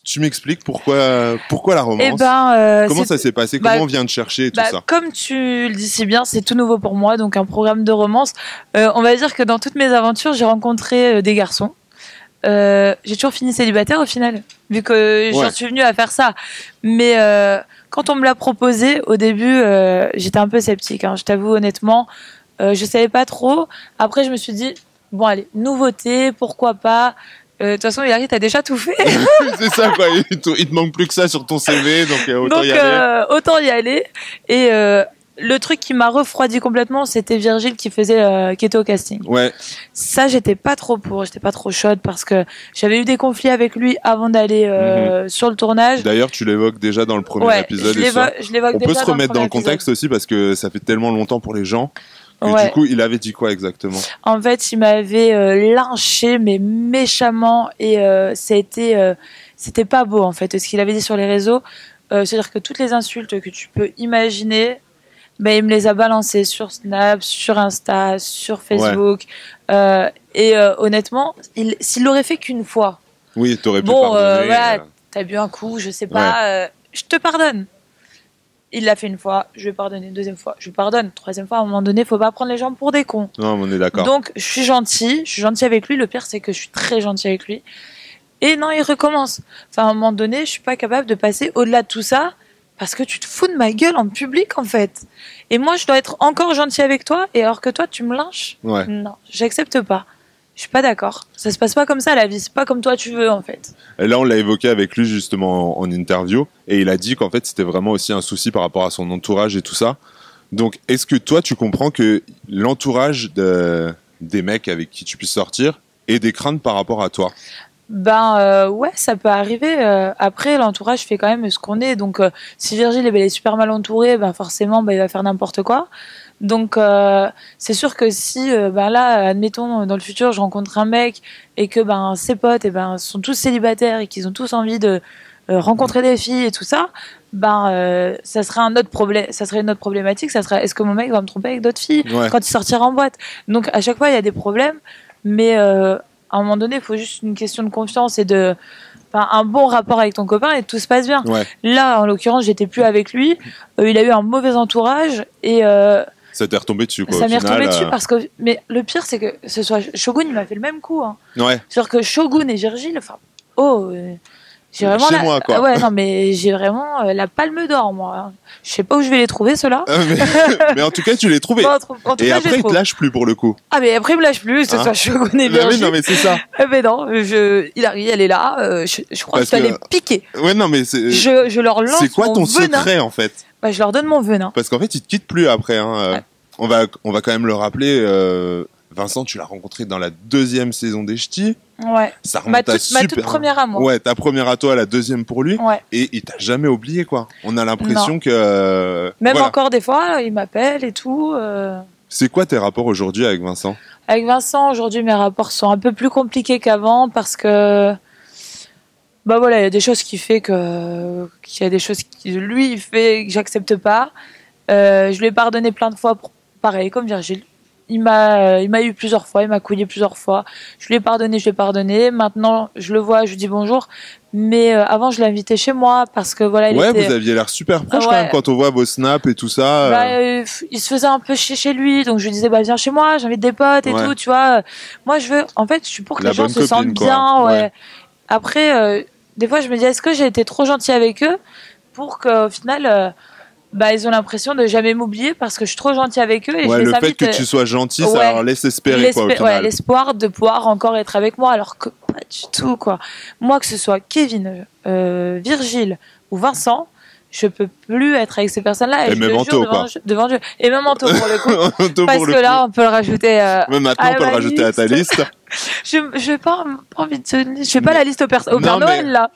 tu m'expliques pourquoi la romance? Eh ben, comment ça s'est passé? Comment on vient de chercher et tout ça? Comme tu le dis si bien, c'est tout nouveau pour moi, donc un programme de romance. On va dire que dans toutes mes aventures, j'ai rencontré des garçons. J'ai toujours fini célibataire au final, vu que j'en suis venue à faire ça. Mais quand on me l'a proposé, au début, j'étais un peu sceptique. Hein, je t'avoue honnêtement, je savais pas trop. Après, je me suis dit, bon allez, nouveauté, pourquoi pas. De toute façon, Hilary, t'as déjà tout fait. C'est ça, quoi. Il te manque plus que ça sur ton CV, donc autant y aller. Autant y aller. Et le truc qui m'a refroidi complètement, c'était Virgile qui était au casting. Ouais. Ça, j'étais pas trop chaude parce que j'avais eu des conflits avec lui avant d'aller sur le tournage. D'ailleurs, tu l'évoques déjà dans le premier épisode. Je l'évoque On déjà. peut se remettre dans le contexte aussi parce que ça fait tellement longtemps pour les gens. Du coup, il avait dit quoi exactement? En fait, il m'avait lynché, mais méchamment, et c'était pas beau en fait. Ce qu'il avait dit sur les réseaux, c'est-à-dire que toutes les insultes que tu peux imaginer, il me les a balancées sur Snap, sur Insta, sur Facebook. Et honnêtement, s'il l'aurait fait qu'une fois, oui, t'aurais pu pardonner. Voilà, t'as bu un coup, je sais pas, je te pardonne. Il l'a fait une fois, je lui ai pardonné. Deuxième fois, je lui pardonne. Troisième fois, à un moment donné, faut pas prendre les gens pour des cons. Non, on est d'accord. Donc, je suis gentille avec lui. Le pire, c'est que je suis très gentille avec lui. Et non, il recommence. Enfin, à un moment donné, je suis pas capable de passer au-delà de tout ça parce que tu te fous de ma gueule en public, en fait. Et moi, je dois être encore gentille avec toi, et alors que toi, tu me lynches. Ouais. Non, j'accepte pas. Je suis pas d'accord. Ça se passe pas comme ça, la vie. C'est pas comme toi tu veux, en fait. Et là, on l'a évoqué avec lui, justement, en interview. Et il a dit qu'en fait, c'était vraiment aussi un souci par rapport à son entourage et tout ça. Donc, est-ce que toi, tu comprends que l'entourage des mecs avec qui tu puisses sortir ait des craintes par rapport à toi? Ouais, ça peut arriver. Après, l'entourage fait quand même ce qu'on est. Donc, si Virgile est super mal entouré, forcément, il va faire n'importe quoi. Donc, c'est sûr que si, là, admettons, dans le futur, je rencontre un mec et que ses potes sont tous célibataires et qu'ils ont tous envie de rencontrer des filles et tout ça, ça serait un autre problème. Ça serait une autre problématique. Ça serait, est-ce que mon mec va me tromper avec d'autres filles quand il sortira en boîte? Donc, à chaque fois, il y a des problèmes, mais à un moment donné, il faut juste une question de confiance et un bon rapport avec ton copain et tout se passe bien. Ouais. Là, en l'occurrence, j'étais plus avec lui. Il a eu un mauvais entourage et ça t'est retombé dessus, quoi. Ça m'est retombé dessus parce que, mais le pire, c'est que ce soit Shogun, il m'a fait le même coup. Hein. Ouais. C'est-à-dire que Shogun et Virgile, j'ai vraiment moi, quoi. Ouais, non, mais j'ai vraiment la palme d'or, moi. Je sais pas où je vais les trouver, ceux-là. Mais en tout cas, tu les trouvais. Bon, en tout et cas, après, il te lâche plus pour le coup. Ah, mais après, il me lâche plus, que ce soit Shogun et Virgile. Oui, non, mais c'est ça. Mais non, Hilary, elle est là. Je crois que je dois les piquer. Ouais, non, mais c'est. Je leur lance. C'est quoi ton venin. secret, en fait? Je leur donne mon venin. Parce qu'en fait, ils te quittent plus après. Hein. Ouais. On va quand même le rappeler. Vincent, tu l'as rencontré dans la 2e saison des Ch'tis. Ouais. Ça remonte à ma toute première amour. Ouais, ta première à toi, la 2e pour lui. Ouais. Et il t'a jamais oublié, quoi. On a l'impression que. Même encore des fois, il m'appelle et tout. C'est quoi tes rapports aujourd'hui avec Vincent? Avec Vincent, aujourd'hui, mes rapports sont un peu plus compliqués qu'avant parce que. Il y a des choses qu'il fait qu'il y a des choses que lui il fait que j'accepte pas. Je lui ai pardonné plein de fois, pareil, comme Virgile. Il m'a eu plusieurs fois, il m'a couillé plusieurs fois. Je lui ai pardonné. Maintenant, je le vois, je lui dis bonjour. Mais avant, je l'ai invité chez moi parce que voilà. Vous aviez l'air super proche quand même quand on voit vos snaps et tout ça. Il se faisait un peu chier chez lui, donc je lui disais viens chez moi, j'invite des potes et tout, tu vois. Moi, je suis pour que les gens se sentent bien. Ouais. Après, des fois, je me dis est-ce que j'ai été trop gentille avec eux pour qu'au final. Ils ont l'impression de jamais m'oublier parce que je suis trop gentille avec eux. Et le fait que tu sois gentil, ça leur laisse espérer, quoi, au final. L'espoir de pouvoir encore être avec moi, alors que pas du tout, quoi. Moi, que ce soit Kevin, Virgile ou Vincent, je peux plus être avec ces personnes-là. Et même Anto, devant Dieu. Et même Anto, pour le coup. Parce que là, on peut le rajouter. Même maintenant, on peut le rajouter à ta liste. Je vais pas envie de je fais pas la liste au Père Noël, là.